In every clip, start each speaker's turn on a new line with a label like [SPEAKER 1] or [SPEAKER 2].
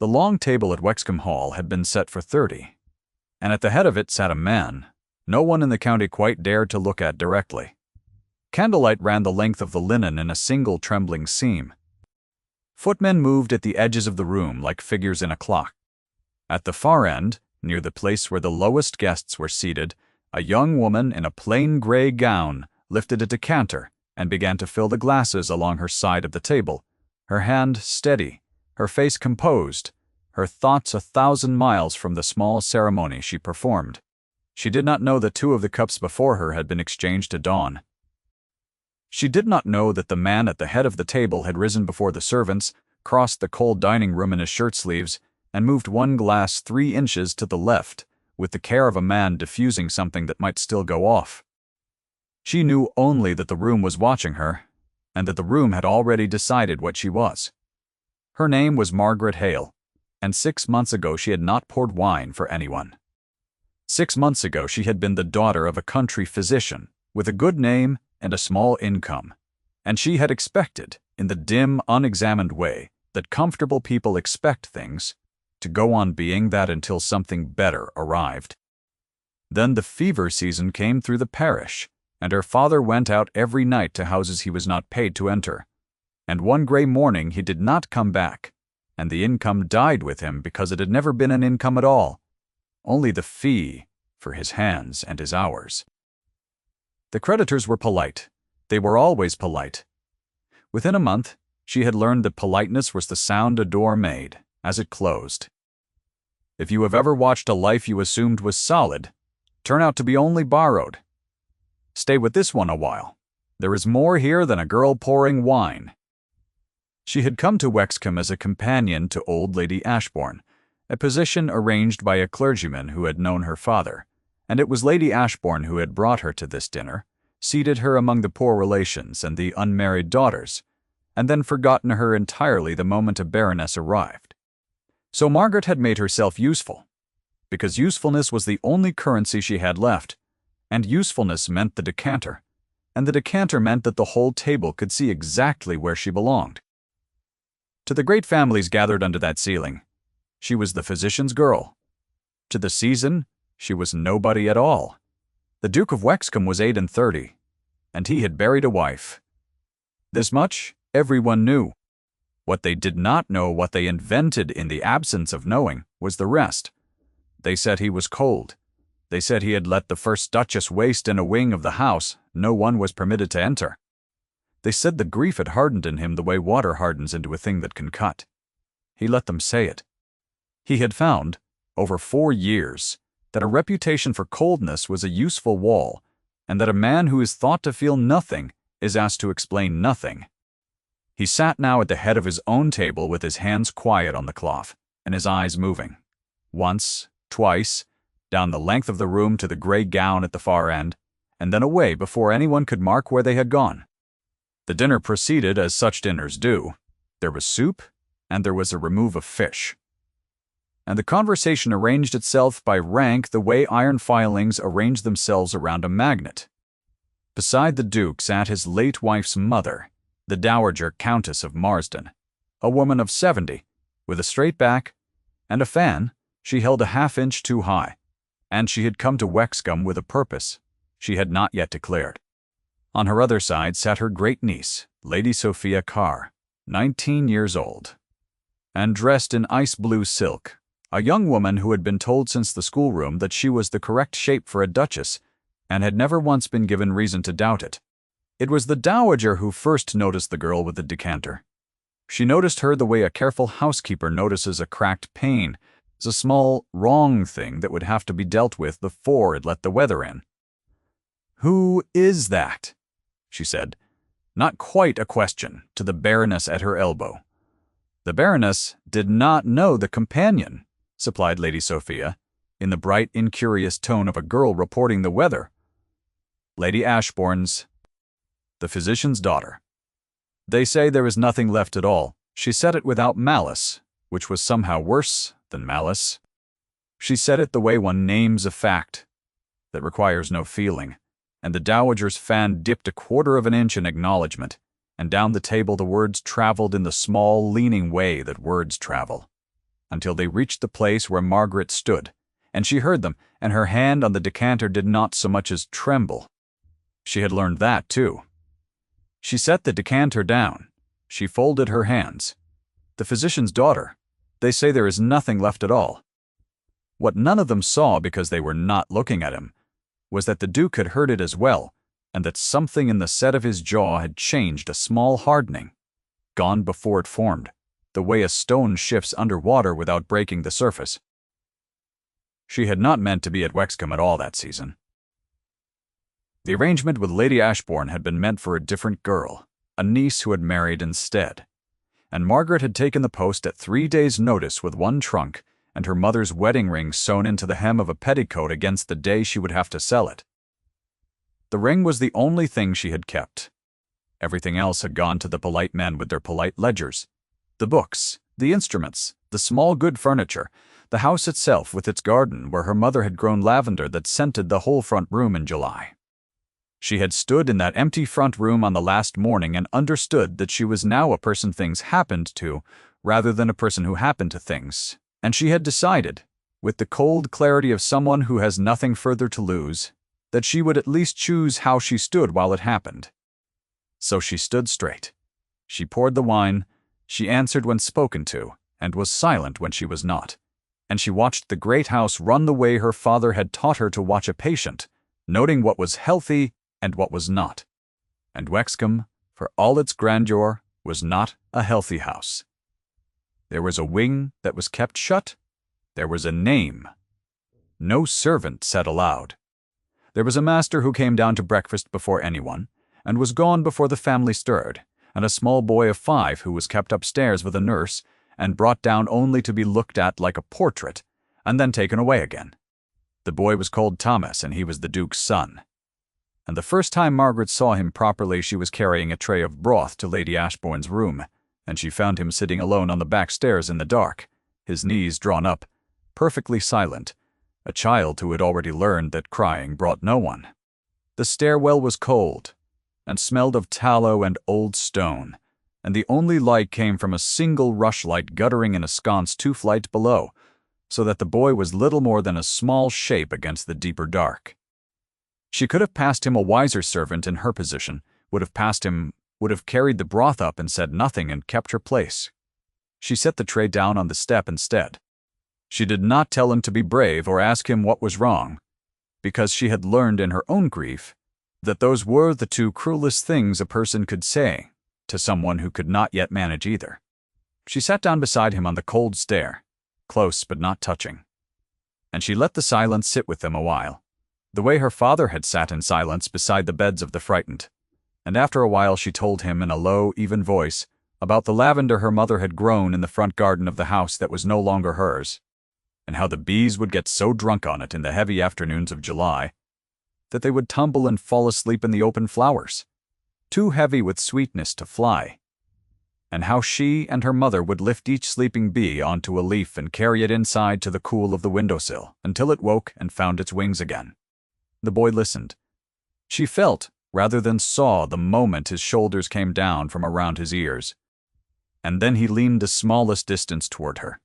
[SPEAKER 1] The long table at Wexcombe Hall had been set for 30, and at the head of it sat a man no one in the county quite dared to look at directly. Candlelight ran the length of the linen in a single trembling seam. Footmen moved at the edges of the room like figures in a clock. At the far end, near the place where the lowest guests were seated, a young woman in a plain gray gown lifted a decanter and began to fill the glasses along her side of the table, her hand steady, her face composed, her thoughts 1,000 miles from the small ceremony she performed. She did not know that 2 of the cups before her had been exchanged to dawn. She did not know that the man at the head of the table had risen before the servants, crossed the cold dining room in his shirt sleeves, and moved 1 glass 3 inches to the left, with the care of a man diffusing something that might still go off. She knew only that the room was watching her, and that the room had already decided what she was. Her name was Margaret Hale, and 6 months ago she had not poured wine for anyone. 6 months ago she had been the daughter of a country physician, with a good name and a small income, and she had expected, in the dim, unexamined way that comfortable people expect things, to go on being that until something better arrived. Then the fever season came through the parish, and her father went out every night to houses he was not paid to enter, and one gray morning he did not come back, and the income died with him because it had never been an income at all, only the fee for his hands and his hours. The creditors were polite. They were always polite. Within a month, she had learned that politeness was the sound a door made as it closed. If you have ever watched a life you assumed was solid turn out to be only borrowed, stay with this one a while. There is more here than a girl pouring wine. She had come to Wexcombe as a companion to old Lady Ashbourne, a position arranged by a clergyman who had known her father, and it was Lady Ashbourne who had brought her to this dinner, seated her among the poor relations and the unmarried daughters, and then forgotten her entirely the moment a baroness arrived. So Margaret had made herself useful, because usefulness was the only currency she had left, and usefulness meant the decanter, and the decanter meant that the whole table could see exactly where she belonged. To the great families gathered under that ceiling, she was the physician's girl. To the season, she was nobody at all. The Duke of Wexcombe was 38, and he had buried a wife. This much everyone knew. What they did not know, what they invented in the absence of knowing, was the rest. They said he was cold. They said he had let the first Duchess waste in a wing of the house no one was permitted to enter. They said the grief had hardened in him the way water hardens into a thing that can cut. He let them say it. He had found, over 4 years, that a reputation for coldness was a useful wall, and that a man who is thought to feel nothing is asked to explain nothing. He sat now at the head of his own table with his hands quiet on the cloth, and his eyes moving. Once, twice, down the length of the room to the gray gown at the far end, and then away before anyone could mark where they had gone. The dinner proceeded as such dinners do. There was soup, and there was a remove of fish. And the conversation arranged itself by rank the way iron filings arrange themselves around a magnet. Beside the Duke sat his late wife's mother, the Dowager Countess of Marsden, a woman of 70, with a straight back and a fan she held a half-inch too high, and she had come to Wexcombe with a purpose she had not yet declared. On her other side sat her great-niece, Lady Sophia Carr, 19 years old, and dressed in ice-blue silk, a young woman who had been told since the schoolroom that she was the correct shape for a duchess, and had never once been given reason to doubt it. It was the dowager who first noticed the girl with the decanter. She noticed her the way a careful housekeeper notices a cracked pane, as a small, wrong thing that would have to be dealt with before it let the weather in. "Who is that?" she said, not quite a question, to the Baroness at her elbow. The Baroness did not know the companion, supplied Lady Sophia, in the bright, incurious tone of a girl reporting the weather. Lady Ashbourne's, the physician's daughter. They say there is nothing left at all. She said it without malice, which was somehow worse than malice. She said it the way one names a fact that requires no feeling, and the dowager's fan dipped 1/4 of an inch in acknowledgement, and down the table the words traveled in the small, leaning way that words travel. until they reached the place where Margaret stood, and she heard them, and her hand on the decanter did not so much as tremble. She had learned that, too. She set the decanter down. She folded her hands. The physician's daughter. They say there is nothing left at all. What none of them saw, because they were not looking at him, was that the Duke had heard it as well, and that something in the set of his jaw had changed, a small hardening, gone before it formed, the way a stone shifts under water without breaking the surface. She had not meant to be at Wexcombe at all that season. The arrangement with Lady Ashbourne had been meant for a different girl, a niece who had married instead, and Margaret had taken the post at 3 days' notice with one trunk and her mother's wedding ring sewn into the hem of a petticoat against the day she would have to sell it. The ring was the only thing she had kept. Everything else had gone to the polite men with their polite ledgers. The books, the instruments, the small good furniture, the house itself with its garden where her mother had grown lavender that scented the whole front room in July. She had stood in that empty front room on the last morning and understood that she was now a person things happened to, rather than a person who happened to things. And she had decided, with the cold clarity of someone who has nothing further to lose, that she would at least choose how she stood while it happened. So she stood straight. She poured the wine, she answered when spoken to, and was silent when she was not. And she watched the great house run the way her father had taught her to watch a patient, noting what was healthy and what was not. And Wexcombe, for all its grandeur, was not a healthy house. There was a wing that was kept shut. There was a name. No servant said aloud. There was a master who came down to breakfast before anyone, and was gone before the family stirred, and a small boy of 5 who was kept upstairs with a nurse, and brought down only to be looked at like a portrait, and then taken away again. The boy was called Thomas, and he was the Duke's son. And the first time Margaret saw him properly, she was carrying a tray of broth to Lady Ashbourne's room, and she found him sitting alone on the back stairs in the dark, his knees drawn up, perfectly silent, a child who had already learned that crying brought no one. The stairwell was cold, and smelled of tallow and old stone, and the only light came from a single rushlight guttering in a sconce 2 flights below, so that the boy was little more than a small shape against the deeper dark. She could have passed him a wiser servant in her position, would have carried the broth up and said nothing and kept her place. She set the tray down on the step instead. She did not tell him to be brave or ask him what was wrong, because she had learned in her own grief that those were the 2 cruelest things a person could say to someone who could not yet manage either. She sat down beside him on the cold stair, close but not touching, and she let the silence sit with them a while, the way her father had sat in silence beside the beds of the frightened. And after a while she told him in a low, even voice about the lavender her mother had grown in the front garden of the house that was no longer hers, and how the bees would get so drunk on it in the heavy afternoons of July that they would tumble and fall asleep in the open flowers, too heavy with sweetness to fly, and how she and her mother would lift each sleeping bee onto a leaf and carry it inside to the cool of the windowsill until it woke and found its wings again. The boy listened. She felt, rather than saw, the moment his shoulders came down from around his ears, and then he leaned the smallest distance toward her,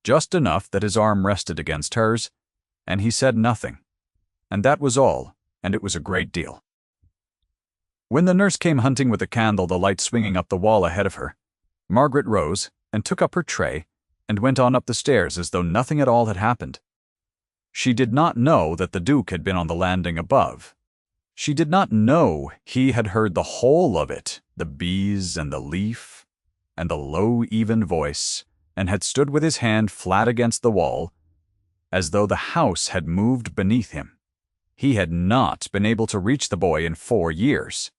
[SPEAKER 1] just enough that his arm rested against hers, and he said nothing. And that was all, and it was a great deal. When the nurse came hunting with a candle, the light swinging up the wall ahead of her, Margaret rose and took up her tray and went on up the stairs as though nothing at all had happened. She did not know that the Duke had been on the landing above. She did not know he had heard the whole of it, the bees and the leaf and the low, even voice, and had stood with his hand flat against the wall, as though the house had moved beneath him. He had not been able to reach the boy in 4 years.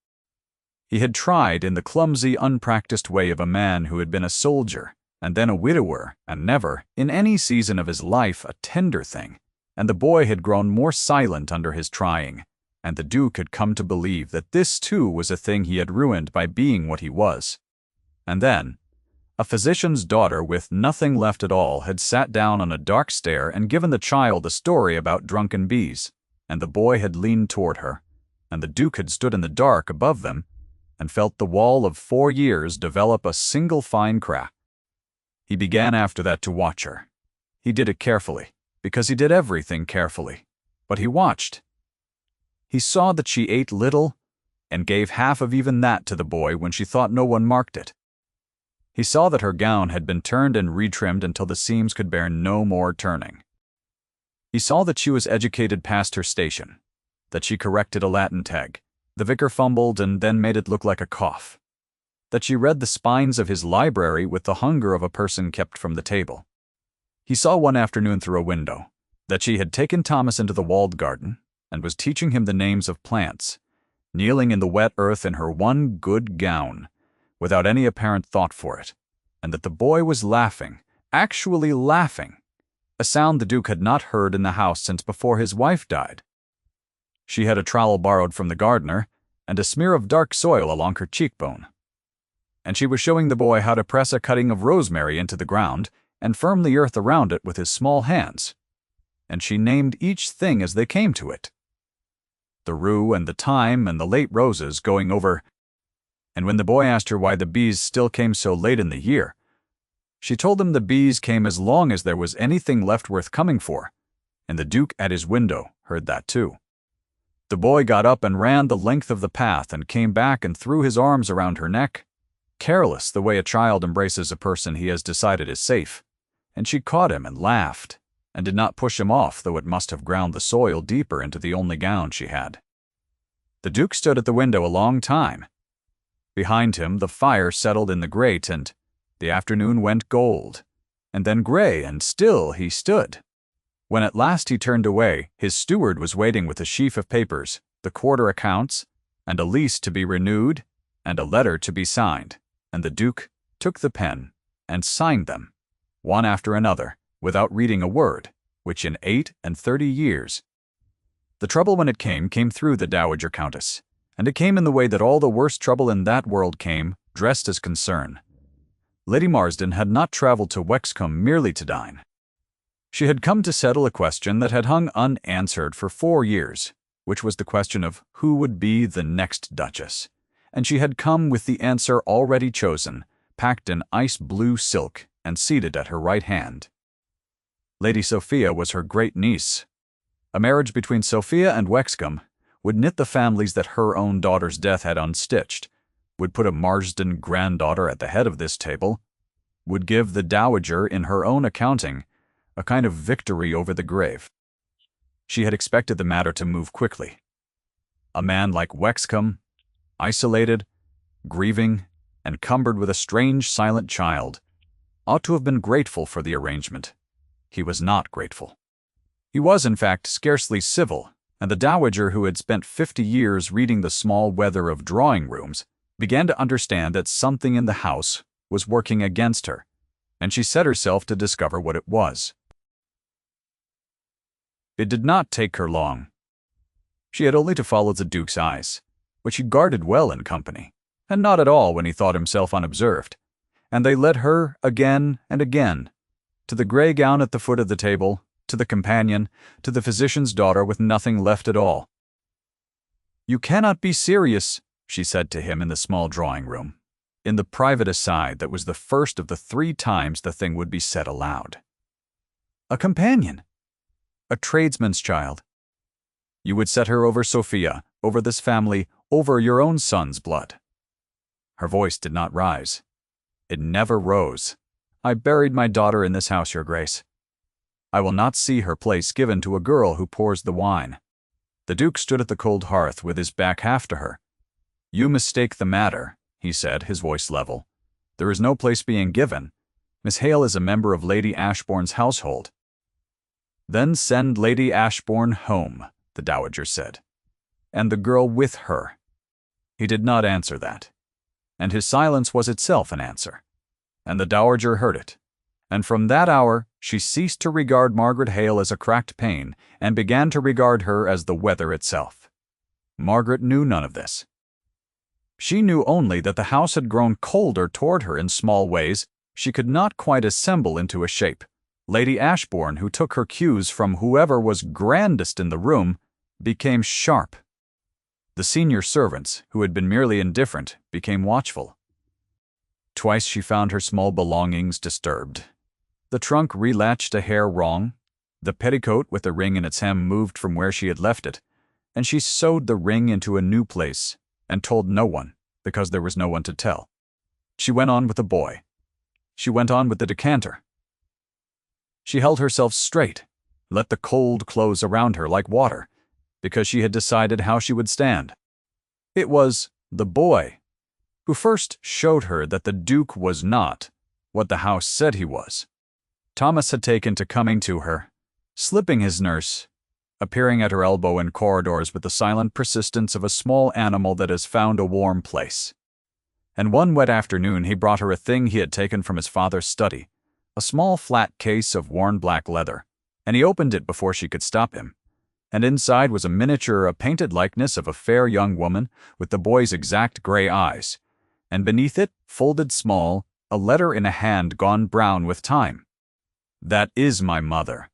[SPEAKER 1] He had tried in the clumsy, unpracticed way of a man who had been a soldier, and then a widower, and never, in any season of his life, a tender thing, and the boy had grown more silent under his trying, and the Duke had come to believe that this too was a thing he had ruined by being what he was. And then, a physician's daughter with nothing left at all had sat down on a dark stair and given the child a story about drunken bees, and the boy had leaned toward her, and the Duke had stood in the dark above them, and felt the wall of 4 years develop a single fine crack. He began after that to watch her. He did it carefully, because he did everything carefully. But he watched. He saw that she ate little, and gave half of even that to the boy when she thought no one marked it. He saw that her gown had been turned and retrimmed until the seams could bear no more turning. He saw that she was educated past her station, that she corrected a Latin tag. The vicar fumbled and then made it look like a cough. That she read the spines of his library with the hunger of a person kept from the table. He saw one afternoon through a window that she had taken Thomas into the walled garden and was teaching him the names of plants, kneeling in the wet earth in her one good gown, without any apparent thought for it, and that the boy was laughing, actually laughing, a sound the Duke had not heard in the house since before his wife died. She had a trowel borrowed from the gardener, and a smear of dark soil along her cheekbone. And she was showing the boy how to press a cutting of rosemary into the ground and firm the earth around it with his small hands. And she named each thing as they came to it. The rue and the thyme and the late roses going over. And when the boy asked her why the bees still came so late in the year, she told him the bees came as long as there was anything left worth coming for, and the Duke at his window heard that too. The boy got up and ran the length of the path and came back and threw his arms around her neck, careless the way a child embraces a person he has decided is safe, and she caught him and laughed, and did not push him off, though it must have ground the soil deeper into the only gown she had. The Duke stood at the window a long time. Behind him the fire settled in the grate, and the afternoon went gold, and then gray, and still he stood. When at last he turned away, his steward was waiting with a sheaf of papers, the quarter accounts, and a lease to be renewed, and a letter to be signed, and the Duke took the pen and signed them, one after another, without reading a word, which in 38 years. The trouble when it came through the Dowager Countess, and it came in the way that all the worst trouble in that world came, dressed as concern. Lady Marsden had not travelled to Wexcombe merely to dine. She had come to settle a question that had hung unanswered for 4 years, which was the question of who would be the next Duchess, and she had come with the answer already chosen, packed in ice-blue silk and seated at her right hand. Lady Sophia was her great-niece. A marriage between Sophia and Wexcombe would knit the families that her own daughter's death had unstitched, would put a Marsden granddaughter at the head of this table, would give the Dowager, in her own accounting, a kind of victory over the grave. She had expected the matter to move quickly. A man like Wexcombe, isolated, grieving, and cumbered with a strange silent child, ought to have been grateful for the arrangement. He was not grateful. He was, in fact, scarcely civil, and the Dowager, who had spent 50 years reading the small weather of drawing-rooms, began to understand that something in the house was working against her, and she set herself to discover what it was. It did not take her long. She had only to follow the Duke's eyes, which he guarded well in company, and not at all when he thought himself unobserved, and they led her again and again, to the grey gown at the foot of the table, to the companion, to the physician's daughter with nothing left at all. "You cannot be serious," she said to him in the small drawing-room, in the private aside that was the first of the 3 times the thing would be said aloud. "A companion! A tradesman's child. You would set her over Sophia, over this family, over your own son's blood." Her voice did not rise. It never rose. "I buried my daughter in this house, Your Grace. I will not see her place given to a girl who pours the wine." The Duke stood at the cold hearth with his back half to her. "You mistake the matter," he said, his voice level. "There is no place being given. Miss Hale is a member of Lady Ashbourne's household." "Then send Lady Ashbourne home," the Dowager said, "and the girl with her." He did not answer that, and his silence was itself an answer, and the Dowager heard it, and from that hour she ceased to regard Margaret Hale as a cracked pane and began to regard her as the weather itself. Margaret knew none of this. She knew only that the house had grown colder toward her in small ways she could not quite assemble into a shape. Lady Ashbourne, who took her cues from whoever was grandest in the room, became sharp. The senior servants, who had been merely indifferent, became watchful. Twice she found her small belongings disturbed. The trunk relatched a hair wrong, the petticoat with the ring in its hem moved from where she had left it, and she sewed the ring into a new place and told no one because there was no one to tell. She went on with the boy. She went on with the decanter. She held herself straight, let the cold close around her like water, because she had decided how she would stand. It was the boy who first showed her that the Duke was not what the house said he was. Thomas had taken to coming to her, slipping his nurse, appearing at her elbow in corridors with the silent persistence of a small animal that has found a warm place. And one wet afternoon he brought her a thing he had taken from his father's study, a small flat case of worn black leather, and he opened it before she could stop him. And inside was a painted likeness of a fair young woman with the boy's exact gray eyes, and beneath it, folded small, a letter in a hand gone brown with time. "That is my mother,"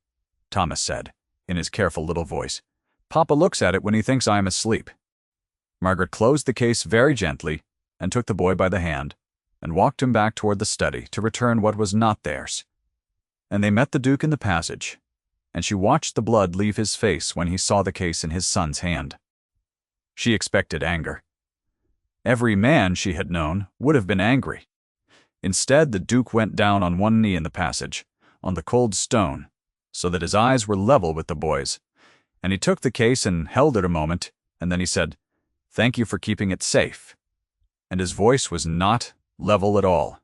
[SPEAKER 1] Thomas said, in his careful little voice. "Papa looks at it when he thinks I am asleep." Margaret closed the case very gently and took the boy by the hand and walked him back toward the study to return what was not theirs. And they met the Duke in the passage, and she watched the blood leave his face when he saw the case in his son's hand. She expected anger. Every man she had known would have been angry. Instead, the Duke went down on one knee in the passage, on the cold stone, so that his eyes were level with the boy's, and he took the case and held it a moment, and then he said, "Thank you for keeping it safe." And his voice was not level at all.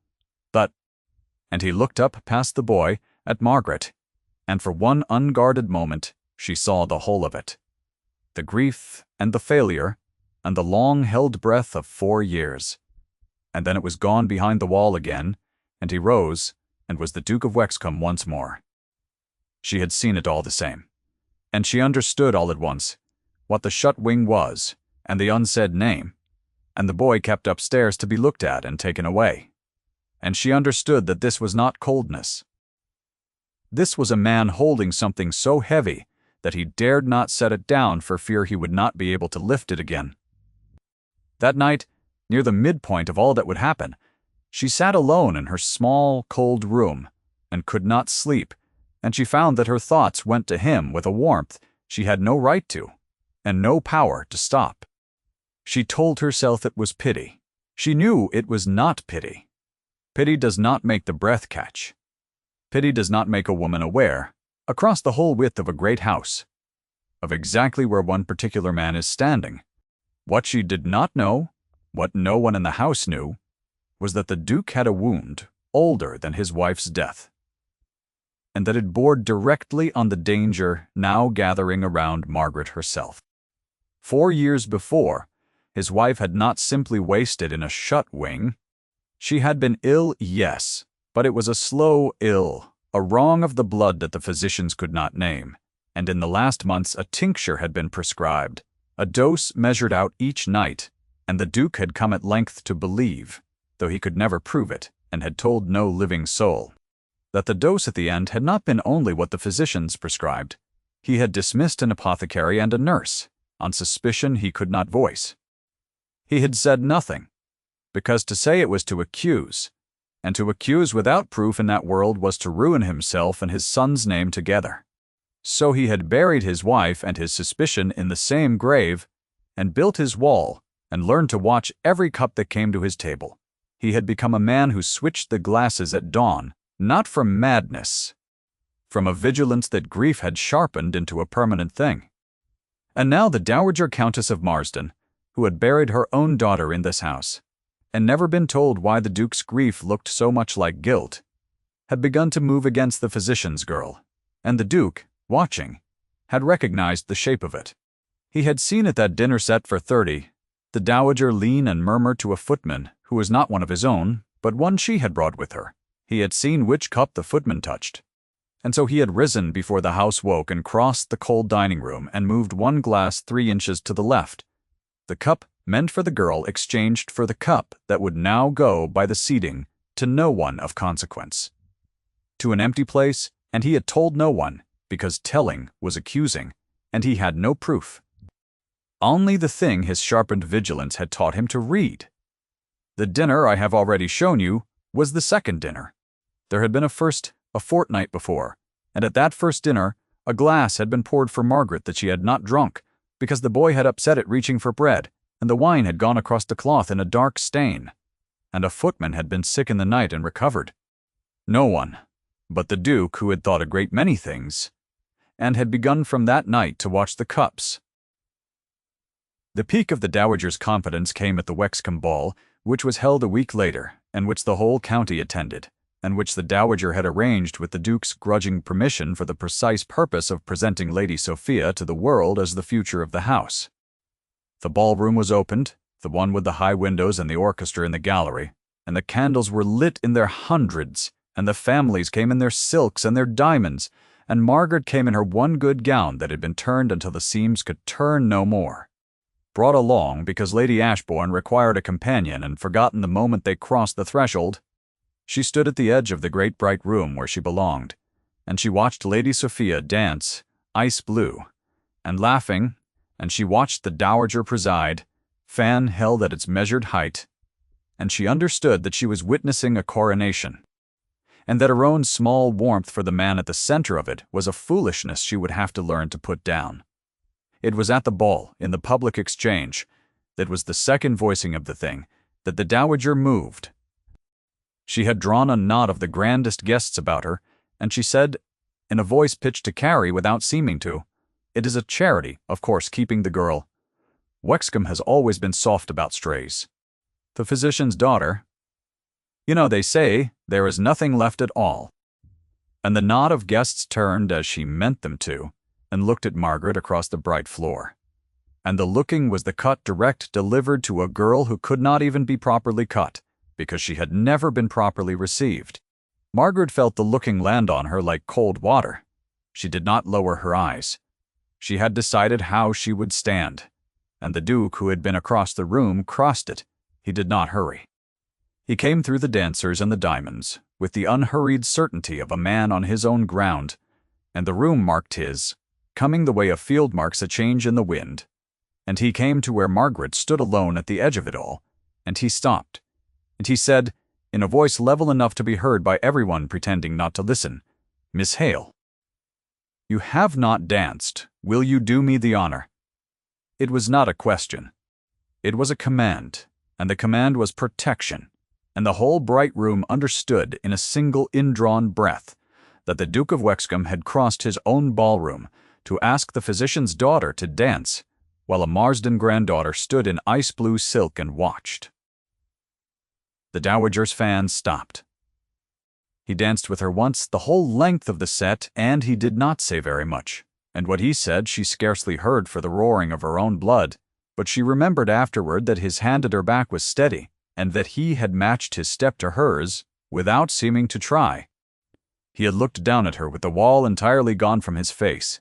[SPEAKER 1] And he looked up past the boy at Margaret, and for one unguarded moment she saw the whole of it. The grief and the failure and the long-held breath of 4 years. And then it was gone behind the wall again, and he rose and was the Duke of Wexcombe once more. She had seen it all the same, and she understood all at once what the shut wing was and the unsaid name, and the boy kept upstairs to be looked at and taken away. And she understood that this was not coldness. This was a man holding something so heavy that he dared not set it down for fear he would not be able to lift it again. That night, near the midpoint of all that would happen, she sat alone in her small, cold room and could not sleep, and she found that her thoughts went to him with a warmth she had no right to, and no power to stop. She told herself it was pity. She knew it was not pity. Pity does not make the breath catch. Pity does not make a woman aware, across the whole width of a great house, of exactly where one particular man is standing. What she did not know, what no one in the house knew, was that the Duke had a wound older than his wife's death, and that it bore directly on the danger now gathering around Margaret herself. 4 years before, his wife had not simply wasted in a shut wing. She had been ill, yes, but it was a slow ill, a wrong of the blood that the physicians could not name, and in the last months a tincture had been prescribed, a dose measured out each night, and the Duke had come at length to believe, though he could never prove it, and had told no living soul, that the dose at the end had not been only what the physicians prescribed. He had dismissed an apothecary and a nurse, on suspicion he could not voice. He had said nothing, because to say it was to accuse, and to accuse without proof in that world was to ruin himself and his son's name together. So he had buried his wife and his suspicion in the same grave, and built his wall, and learned to watch every cup that came to his table. He had become a man who switched the glasses at dawn, not from madness, from a vigilance that grief had sharpened into a permanent thing. And now the Dowager Countess of Marsden, who had buried her own daughter in this house, and never been told why the Duke's grief looked so much like guilt, had begun to move against the physician's girl, and the Duke, watching, had recognized the shape of it. He had seen at that dinner set for 30, the Dowager lean and murmur to a footman who was not one of his own, but one she had brought with her. He had seen which cup the footman touched, and so he had risen before the house woke and crossed the cold dining room and moved one glass 3 inches to the left. The cup meant for the girl exchanged for the cup that would now go by the seating to no one of consequence, to an empty place, and he had told no one, because telling was accusing, and he had no proof. Only the thing his sharpened vigilance had taught him to read. The dinner I have already shown you was the second dinner. There had been a first a fortnight before, and at that first dinner a glass had been poured for Margaret that she had not drunk, because the boy had upset it reaching for bread, and the wine had gone across the cloth in a dark stain, and a footman had been sick in the night and recovered. No one but the Duke, who had thought a great many things, and had begun from that night to watch the cups. The peak of the Dowager's confidence came at the Wexcombe ball, which was held a week later, and which the whole county attended, and which the Dowager had arranged with the Duke's grudging permission for the precise purpose of presenting Lady Sophia to the world as the future of the house. The ballroom was opened, the one with the high windows and the orchestra in the gallery, and the candles were lit in their hundreds, and the families came in their silks and their diamonds, and Margaret came in her one good gown that had been turned until the seams could turn no more. Brought along because Lady Ashbourne required a companion and forgotten the moment they crossed the threshold, she stood at the edge of the great bright room where she belonged, and she watched Lady Sophia dance ice blue, and laughing, and she watched the Dowager preside, fan held at its measured height, and she understood that she was witnessing a coronation, and that her own small warmth for the man at the center of it was a foolishness she would have to learn to put down. It was at the ball, in the public exchange, that was the second voicing of the thing, that the Dowager moved. She had drawn a knot of the grandest guests about her, and she said, in a voice pitched to Carrie without seeming to, "It is a charity, of course, keeping the girl. Wexcombe has always been soft about strays. The physician's daughter. You know, they say there is nothing left at all." And the knot of guests turned as she meant them to, and looked at Margaret across the bright floor. And the looking was the cut direct delivered to a girl who could not even be properly cut, because she had never been properly received. Margaret felt the looking land on her like cold water. She did not lower her eyes. She had decided how she would stand, and the Duke, who had been across the room, crossed it. He did not hurry. He came through the dancers and the diamonds, with the unhurried certainty of a man on his own ground, and the room marked his, coming the way a field marks a change in the wind. And he came to where Margaret stood alone at the edge of it all, and he stopped, and he said, in a voice level enough to be heard by everyone pretending not to listen, "Miss Hale, you have not danced. Will you do me the honor?" It was not a question. It was a command, and the command was protection, and the whole bright room understood in a single indrawn breath that the Duke of Wexcombe had crossed his own ballroom to ask the physician's daughter to dance, while a Marsden granddaughter stood in ice blue silk and watched. The Dowager's fan stopped. He danced with her once the whole length of the set, and he did not say very much, and what he said she scarcely heard for the roaring of her own blood, but she remembered afterward that his hand at her back was steady, and that he had matched his step to hers without seeming to try. He had looked down at her with the wall entirely gone from his face,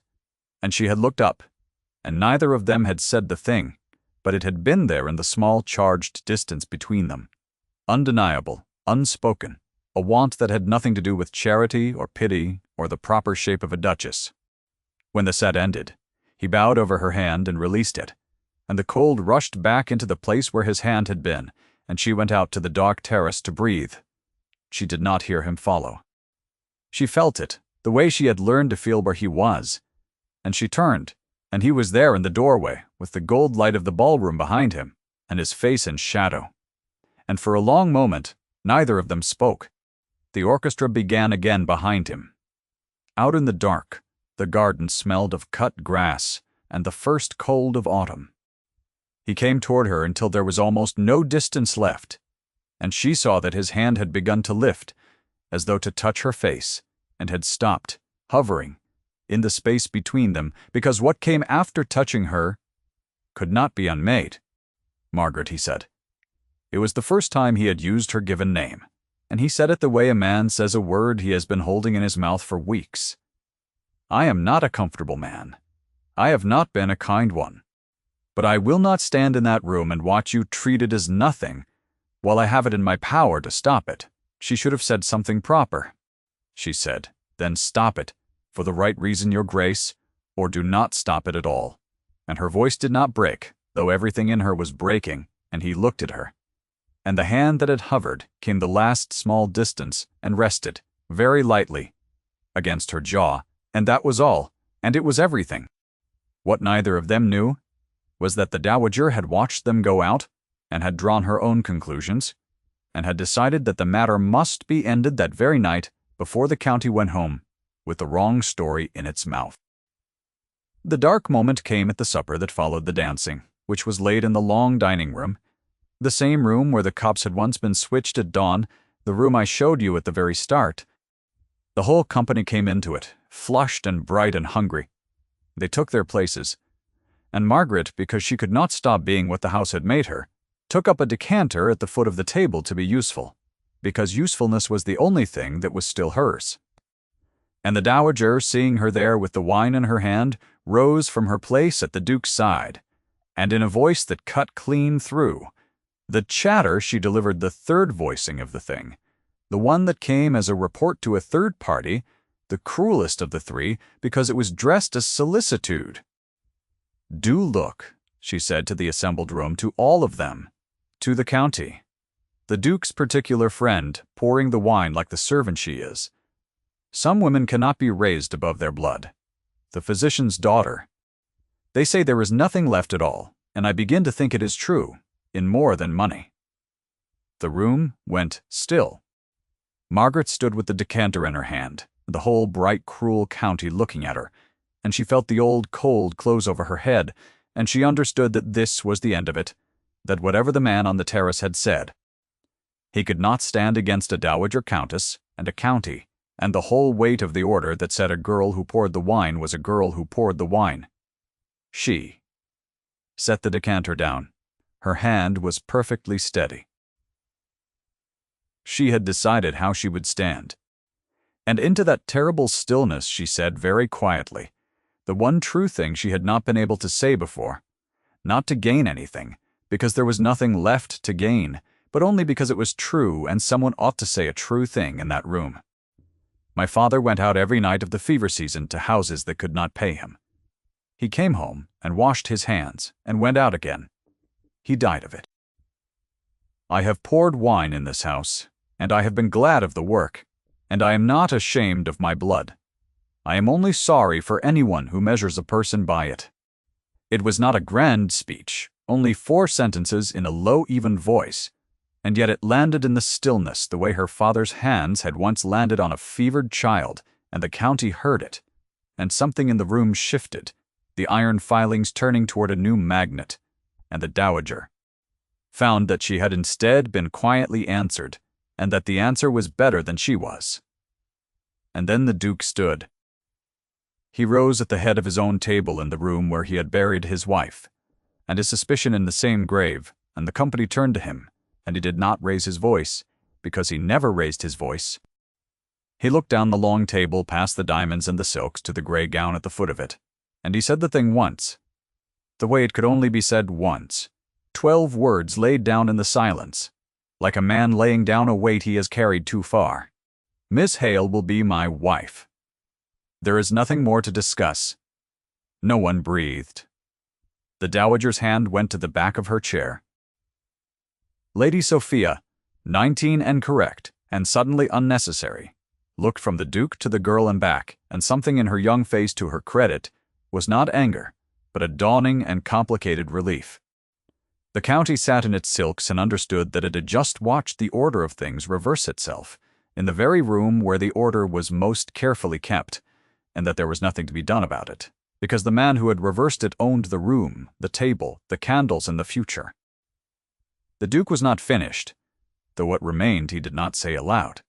[SPEAKER 1] and she had looked up, and neither of them had said the thing, but it had been there in the small charged distance between them, undeniable, unspoken, a want that had nothing to do with charity or pity or the proper shape of a duchess. When the set ended, he bowed over her hand and released it, and the cold rushed back into the place where his hand had been, and she went out to the dark terrace to breathe. She did not hear him follow. She felt it, the way she had learned to feel where he was, and she turned, and he was there in the doorway, with the gold light of the ballroom behind him, and his face in shadow. And for a long moment, neither of them spoke. The orchestra began again behind him. Out in the dark, the garden smelled of cut grass and the first cold of autumn. He came toward her until there was almost no distance left, and she saw that his hand had begun to lift, as though to touch her face, and had stopped, hovering, in the space between them, because what came after touching her could not be unmade. "Margaret," he said. It was the first time he had used her given name, and he said it the way a man says a word he has been holding in his mouth for weeks. "I am not a comfortable man. I have not been a kind one. But I will not stand in that room and watch you treat it as nothing, while I have it in my power to stop it." She should have said something proper. She said, "Then stop it, for the right reason, your grace, or do not stop it at all." And her voice did not break, though everything in her was breaking, and he looked at her. and the hand that had hovered came the last small distance and rested, very lightly, against her jaw, and that was all, and it was everything. What neither of them knew was that the dowager had watched them go out and had drawn her own conclusions, and had decided that the matter must be ended that very night before the county went home, with the wrong story in its mouth. The dark moment came at the supper that followed the dancing, which was laid in the long dining room, the same room where the cups had once been switched at dawn, the room I showed you at the very start. The whole company came into it, flushed and bright and hungry. They took their places, and Margaret, because she could not stop being what the house had made her, took up a decanter at the foot of the table to be useful, because usefulness was the only thing that was still hers. And the dowager, seeing her there with the wine in her hand, rose from her place at the Duke's side, and in a voice that cut clean through the chatter she delivered the third voicing of the thing, the one that came as a report to a third party, the cruelest of the three, because it was dressed as solicitude. "Do look," she said to the assembled room, to all of them, to the county, the Duke's particular friend, pouring the wine like the servant she is. Some women cannot be raised above their blood. The physician's daughter. They say there is nothing left at all, and I begin to think it is true, in more than money. The room went still. Margaret stood with the decanter in her hand, the whole bright, cruel county looking at her, and she felt the old cold close over her head, and she understood that this was the end of it, that whatever the man on the terrace had said, he could not stand against a dowager countess and a county, and the whole weight of the order that said a girl who poured the wine was a girl who poured the wine. She set the decanter down. Her hand was perfectly steady. She had decided how she would stand. And into that terrible stillness she said very quietly, the one true thing she had not been able to say before, not to gain anything, because there was nothing left to gain, but only because it was true and someone ought to say a true thing in that room. My father went out every night of the fever season to houses that could not pay him. He came home and washed his hands and went out again. He died of it. I have poured wine in this house, and I have been glad of the work, and I am not ashamed of my blood. I am only sorry for anyone who measures a person by it. It was not a grand speech, only 4 sentences in a low, even voice, and yet it landed in the stillness the way her father's hands had once landed on a fevered child, and the county heard it, and something in the room shifted, the iron filings turning toward a new magnet, and the dowager found that she had instead been quietly answered, and that the answer was better than she was. And then the Duke stood. He rose at the head of his own table in the room where he had buried his wife, and his suspicion in the same grave, and the company turned to him, and he did not raise his voice, because he never raised his voice. He looked down the long table past the diamonds and the silks to the gray gown at the foot of it, and he said the thing once, the way it could only be said once, 12 words laid down in the silence, like a man laying down a weight he has carried too far. Miss Hale will be my wife. There is nothing more to discuss. No one breathed. The dowager's hand went to the back of her chair. Lady Sophia, 19 and correct, and suddenly unnecessary, looked from the Duke to the girl and back, and something in her young face to her credit was not anger, but a dawning and complicated relief. The county sat in its silks and understood that it had just watched the order of things reverse itself, in the very room where the order was most carefully kept, and that there was nothing to be done about it, because the man who had reversed it owned the room, the table, the candles, and the future. The Duke was not finished, though what remained he did not say aloud.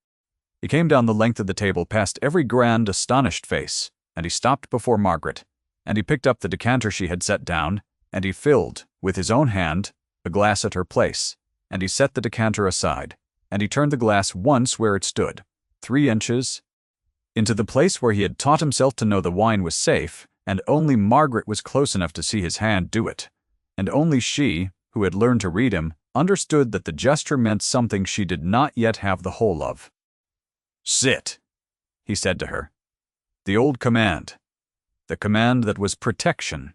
[SPEAKER 1] He came down the length of the table past every grand, astonished face, and he stopped before Margaret, and he picked up the decanter she had set down, and he filled, with his own hand, a glass at her place, and he set the decanter aside, and he turned the glass once where it stood, 3 inches, into the place where he had taught himself to know the wine was safe, and only Margaret was close enough to see his hand do it, and only she, who had learned to read him, understood that the gesture meant something she did not yet have the whole of. "Sit," he said to her. The old command. The command that was protection.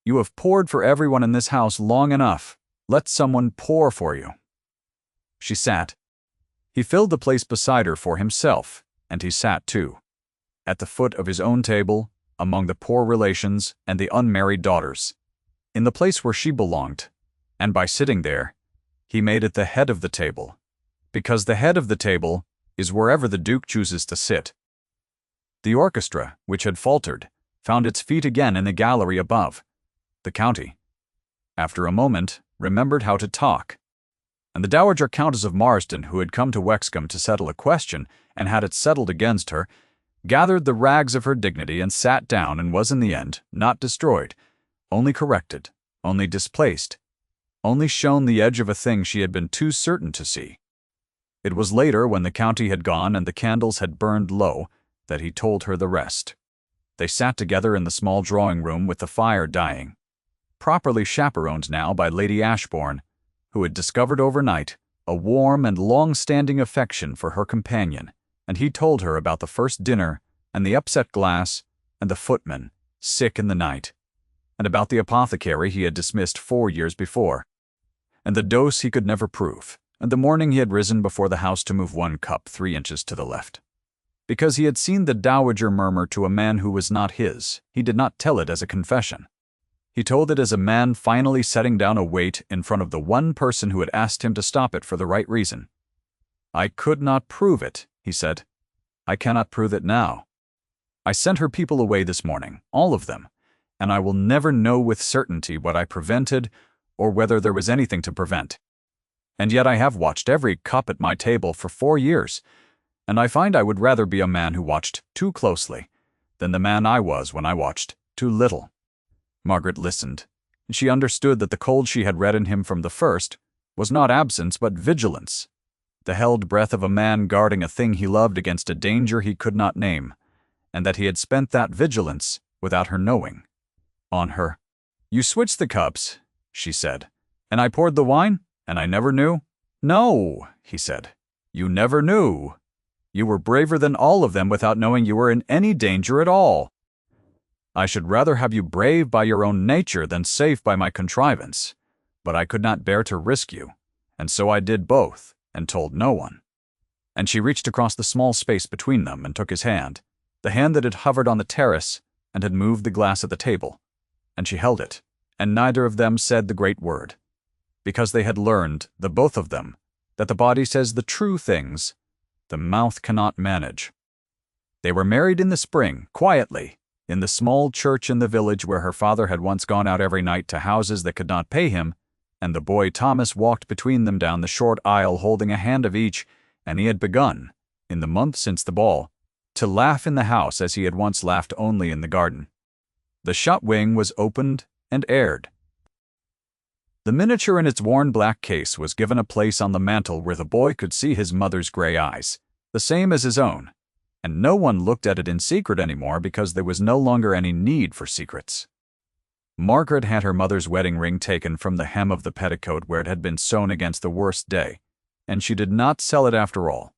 [SPEAKER 1] You have poured for everyone in this house long enough. Let someone pour for you. she sat. He filled the place beside her for himself, and he sat too, at the foot of his own table, among the poor relations and the unmarried daughters, in the place where she belonged, and by sitting there, he made it the head of the table, because the head of the table is wherever the Duke chooses to sit. The orchestra, which had faltered, found its feet again in the gallery above. The county, after a moment, remembered how to talk, and the Dowager Countess of Marsden, who had come to Wexcombe to settle a question and had it settled against her, gathered the rags of her dignity and sat down, and was in the end not destroyed, only corrected, only displaced, only shown the edge of a thing she had been too certain to see. It was later, when the county had gone and the candles had burned low, that he told her the rest. They sat together in the small drawing-room with the fire dying, properly chaperoned now by Lady Ashbourne, who had discovered overnight a warm and long-standing affection for her companion, and he told her about the first dinner, and the upset glass, and the footman, sick in the night, and about the apothecary he had dismissed 4 years before, and the dose he could never prove, and the morning he had risen before the house to move 1 cup 3 inches to the left. Because he had seen the dowager murmur to a man who was not his, he did not tell it as a confession. He told it as a man finally setting down a weight in front of the one person who had asked him to stop it for the right reason. "I could not prove it," he said. "I cannot prove it now. I sent her people away this morning, all of them, and I will never know with certainty what I prevented or whether there was anything to prevent. And yet I have watched every cup at my table for 4 years, and I find I would rather be a man who watched too closely than the man I was when I watched too little." Margaret listened. She understood that the cold she had read in him from the first was not absence but vigilance, the held breath of a man guarding a thing he loved against a danger he could not name, and that he had spent that vigilance without her knowing. On her. "You switched the cups," she said, "and I poured the wine, and I never knew?" "No," he said, "you never knew. You were braver than all of them without knowing you were in any danger at all. I should rather have you brave by your own nature than safe by my contrivance, but I could not bear to risk you, and so I did both, and told no one." And she reached across the small space between them and took his hand, the hand that had hovered on the terrace and had moved the glass at the table, and she held it, and neither of them said the great word, because they had learned, the both of them, that the body says the true things the mouth cannot manage. They were married in the spring, quietly, in the small church in the village where her father had once gone out every night to houses that could not pay him, and the boy Thomas walked between them down the short aisle holding a hand of each, and he had begun, in the month since the ball, to laugh in the house as he had once laughed only in the garden. The shut wing was opened and aired. The miniature in its worn black case was given a place on the mantel where the boy could see his mother's gray eyes, the same as his own, and no one looked at it in secret anymore because there was no longer any need for secrets. Margaret had her mother's wedding ring taken from the hem of the petticoat where it had been sewn against the worst day, and she did not sell it after all.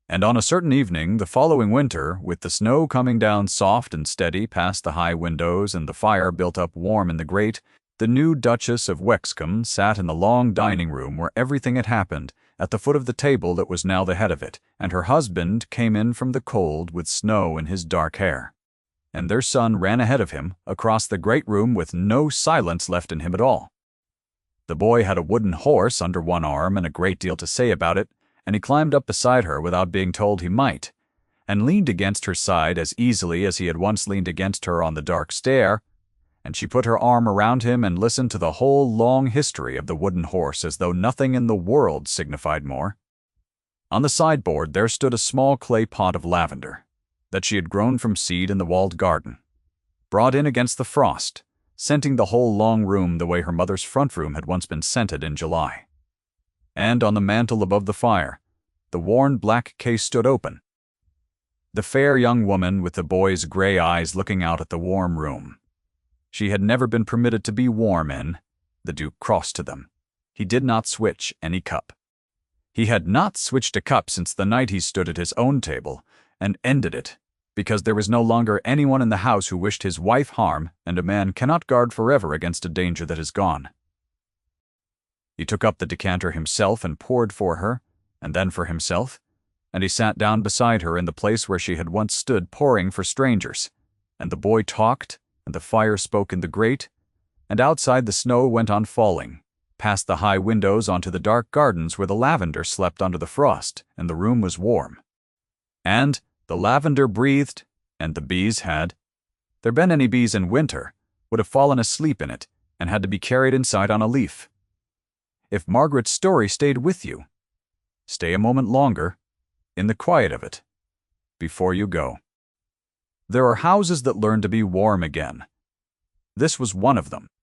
[SPEAKER 1] And on a certain evening the following winter, with the snow coming down soft and steady past the high windows and the fire built up warm in the grate, the new Duchess of Wexcombe sat in the long dining-room where everything had happened, at the foot of the table that was now the head of it, and her husband came in from the cold with snow in his dark hair. And their son ran ahead of him, across the great room with no silence left in him at all. The boy had a wooden horse under one arm and a great deal to say about it, and he climbed up beside her without being told he might, and leaned against her side as easily as he had once leaned against her on the dark stair, and she put her arm around him and listened to the whole long history of the wooden horse as though nothing in the world signified more. On the sideboard there stood a small clay pot of lavender, that she had grown from seed in the walled garden, brought in against the frost, scenting the whole long room the way her mother's front room had once been scented in July. And on the mantel above the fire, the worn black case stood open, the fair young woman with the boy's gray eyes looking out at the warm room. She had never been permitted to be warm in. The Duke crossed to them. He did not switch any cup. He had not switched a cup since the night he stood at his own table, and ended it, because there was no longer anyone in the house who wished his wife harm, and a man cannot guard forever against a danger that is gone. He took up the decanter himself and poured for her, and then for himself, and he sat down beside her in the place where she had once stood pouring for strangers, and the boy talked, and the fire spoke in the grate, and outside the snow went on falling, past the high windows onto the dark gardens where the lavender slept under the frost, and the room was warm. And the lavender breathed, and the bees had there been any bees in winter, would have fallen asleep in it, and had to be carried inside on a leaf. If Margaret's story stayed with you, stay a moment longer, in the quiet of it, before you go. There are houses that learn to be warm again. This was one of them.